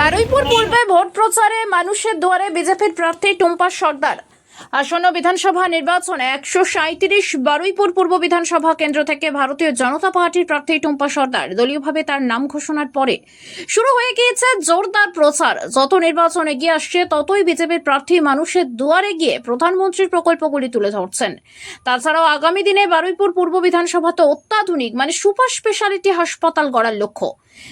বারুইপুর পূর্বে ভোট প্রচারে মানুষের দুয়ারে বিজেপির প্রার্থী টুম্পা সর্দার। আসন্ন বিধানসভা নির্বাচনে 137 বারুইপুর পূর্ব বিধানসভা কেন্দ্র থেকে ভারতীয় জনতা পার্টির প্রার্থী টুম্পা সর্দার দলীয়ভাবে তার নাম ঘোষণার পরে শুরু হয়ে গিয়েছে জোরদার প্রচার। যত নির্বাচন এগিয়ে আসছে ততই বিজেপির প্রার্থী মানুষের দুয়ারে গিয়ে প্রধানমন্ত্রীর প্রকল্পগুলি তুলে ধরছেন। তাছাড়াও আগামী দিনে বারুইপুর পূর্ব বিধানসভাতে অত্যাধুনিক সুপার স্পেশালিটি হাসপাতাল গড়ার লক্ষ্য,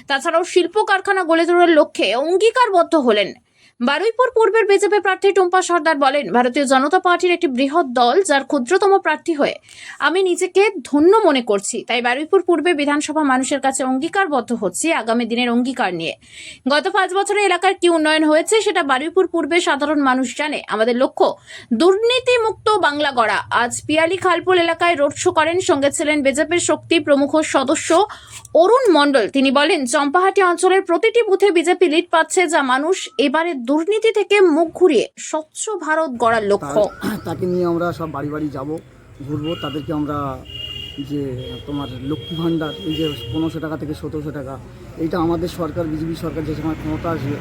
তাছাড়াও শিল্প কারখানা গড়ে তোলার লক্ষ্যে অঙ্গীকারবদ্ধ হলেন। বারুইপুর পূর্বের বিজেপি প্রার্থী টুম্পা সর্দার বলেন, ভারতীয় জনতা পার্টির একটি বৃহৎ দল যার ক্ষুদ্রতম প্রার্থী হয়ে আমি নিজেকে ধন্য মনে করছি। তাই বারুইপুর পূর্বে বিধানসভা মানুষের কাছে অঙ্গীকারবদ্ধ হচ্ছে আগামী দিনের অঙ্গীকার নিয়ে। গত 5 বছরে এলাকার কি উন্নয়ন হয়েছে সেটা বারুইপুর পূর্বে সাধারণ মানুষ জানে। আমাদের লক্ষ্য দুর্নীতিমুক্ত বাংলা গড়া। আজ পিয়ালি খালপুল এলাকায় রোড শো করেন, সঙ্গে ছিলেন বিজেপির শক্তি প্রমুখ সদস্য অরুণ মণ্ডল। তিনি বলেন, চম্পাহাটি অঞ্চলের প্রতিটি বুথে বিজেপি লিড পাচ্ছে, যা মানুষ এবারে দুর্নীতি থেকে মুখ ঘুরিয়ে স্বচ্ছ ভারত গড়ার লক্ষ্য। তাকে নিয়ে আমরা সব বাড়ি বাড়ি যাব, ঘুরবো। তাদেরকে আমরা যে তোমার লক্ষ্মী ভাণ্ডার, এই যে 1500 টাকা থেকে 1700 টাকা, এইটা আমাদের সরকার, বিজেপি সরকার যে সময় ক্ষমতা আসবে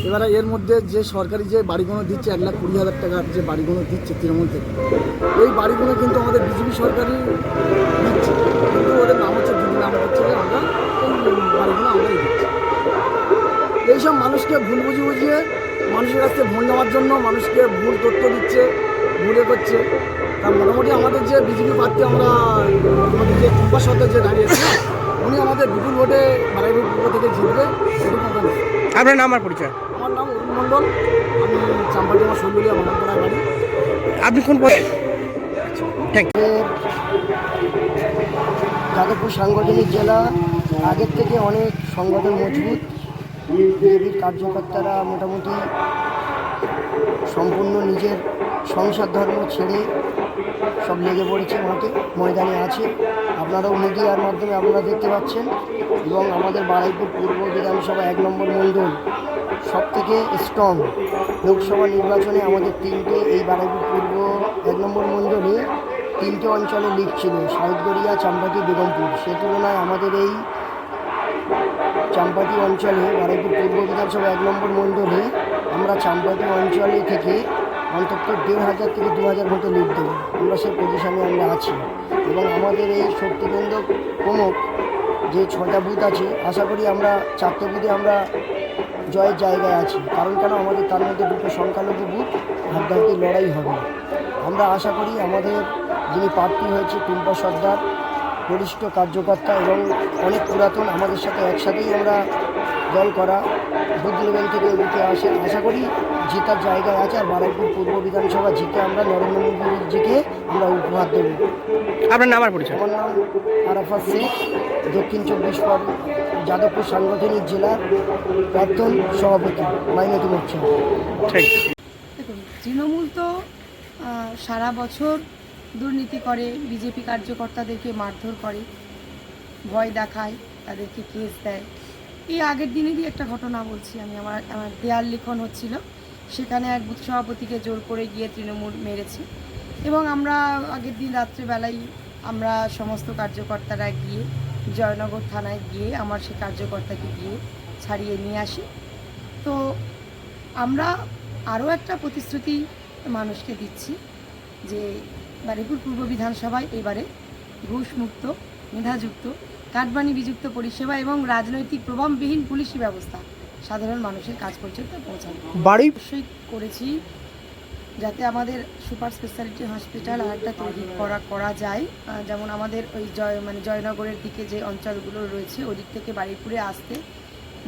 এবারে এর মধ্যে যে সরকারি যে বাড়িগুলো দিচ্ছে 1,20,000 টাকার যে বাড়িগুলো দিচ্ছে তৃণমূল থেকে, এই বাড়িগুলো কিন্তু আমাদের বিজেপি সরকারই দিচ্ছে, কিন্তু ওদের নাম হচ্ছে দিদি নাম হচ্ছে আমরা এই বাড়িগুলো আমরাই দিচ্ছি। এইসব মানুষকে ভুল বুঝিয়ে মানুষের কাছ থেকে ভোট নেওয়ার জন্য মানুষকে ভুল তথ্য দিচ্ছে, ভুলে করছে। তা মোটামুটি আমাদের যে বিজেপি প্রার্থী, আমরা আমাদের যে টুম্পা সর্দার যে দাঁড়িয়েছে, উনি আমাদের বিপুল ভোটে বারুইপুর পূর্ব থেকে জিতবে। আপনার নাম আর পরিচয়? আমার নাম অরুণ মণ্ডল, আমি চাম্পাটি আমার শৈলিয়া মানবপাড়ায় বাড়ি। আপনি কোন পদে? Thank you. যাদবপুর সাংগঠনিক জেলা আগের থেকে অনেক সংগঠন মজবুত। বিজেপির কার্যকর্তারা মোটামুটি সম্পূর্ণ নিজের সংসার ধর্ম ছেড়ে সব লেগে পড়েছে, মাঠে ময়দানে আছে। আপনারাও মিডিয়ার মাধ্যমে আপনারা দেখতে পাচ্ছেন। এবং আমাদের বারুইপুর পূর্ব বিধানসভা 1 নম্বর মণ্ডল সব থেকে স্ট্রং। লোকসভা নির্বাচনে আমাদের এই বারুইপুর পূর্ব 1 নম্বর মণ্ডলে 3টে অঞ্চলে লিড ছিল, সাউথগড়িয়া, চাম্পাটি, বেগমপুর। সে তুলনায় আমাদের এই চাম্পাটি অঞ্চলে বারুইপুর পূর্ব বিধানসভা 1 নম্বর মণ্ডলে আমরা চাম্পাটি অঞ্চলে থেকে অন্তত 1,500 থেকে 2,000 ভোটে লিড দেব। আমরা সেই পজিশনে আমরা আছি। এবং আমাদের এই শক্তিকেন্দ্র প্রমুখ যে 6টা বুথ আছে, আশা করি আমরা 4টে বুথে আমরা জয়ের জায়গায় আছি। কারণ কেন, আমাদের তার মধ্যে 2টো সংখ্যালঘু বুথ, হাড্ডাহাড্ডি লড়াই হবে। আমরা আশা করি আমাদের যিনি প্রার্থী হয়েছে টুম্পা সর্দার, বরিষ্ঠ কার্যকর্তা এবং অনেক পুরাতন, আমাদের সাথে একসাথেই আমরা দল করা, বুথ লেভেল থেকে উঠে আসে। আশা করি জেতার জায়গায় আছে। আর বারুইপুর পূর্ব বিধানসভা জিতে আমরা নরেন্দ্র মোদীজিকে আমরা উপহার দেব। আপনার নাম আর পরিচয়? আমার নাম আরাফাত শেখ, দক্ষিণ 24 পরগনা যাদবপুর সাংগঠনিক জেলার প্রাক্তন সভাপতি, মাইনরিটি মোর্চা। ঠিক। দেখুন, তৃণমূল তো সারা বছর দুর্নীতি করে, বিজেপি কার্যকর্তাদেরকে মারধর করে, ভয় দেখায়, তাদেরকে কেস দেয়। এই আগের দিনেরই একটা ঘটনা বলছি আমি। আমার দেয়াল লিখন হচ্ছিল, সেখানে এক বুথ সভাপতিকে জোর করে গিয়ে তৃণমূল মেরেছে। এবং আমরা আগের দিন রাত্রেবেলায় আমরা সমস্ত কার্যকর্তারা গিয়ে জয়নগর থানায় গিয়ে আমার সেই কার্যকর্তাকে গিয়ে ছাড়িয়ে নিয়ে আসি। তো আমরা আরও একটা প্রতিশ্রুতি মানুষকে দিচ্ছি যে বারুইপুর পূর্ব বিধানসভায় এবারে ঘুষমুক্ত, মেধাযুক্ত, কাটবানি বিযুক্ত পরিষেবা এবং রাজনৈতিক প্রভাববিহীন পুলিশি ব্যবস্থা সাধারণ মানুষের কাজ পর্যন্ত পৌঁছানো। বাড়ি অবশ্যই করেছি যাতে আমাদের সুপার স্পেশালিটি হসপিটাল আর একটা তৈরি করা যায়। যেমন আমাদের ওই জয়নগরের দিকে যে অঞ্চলগুলো রয়েছে, ওই দিক থেকে বারুইপুরে আসতে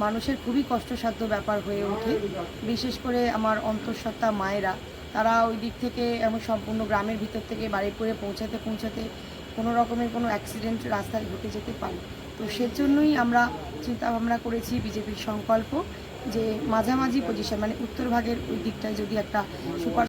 মানুষের খুবই কষ্টসাধ্য ব্যাপার হয়ে ওঠে। বিশেষ করে আমার অন্তঃসত্ত্বা মায়েরা, তারা ওই দিক থেকে এমন সম্পূর্ণ গ্রামের ভিতর থেকে বারুইপুরে পৌঁছাতে কোনো রকমের কোনো অ্যাক্সিডেন্ট রাস্তায় ঘটে যেতে পারে। তো সেজন্যই আমরা চিন্তা ভাবনা করেছি, বিজেপির সংকল্প যে মাঝামাঝি পজিশন, উত্তর ভাগের ওই দিকটায় যদি একটা সুপার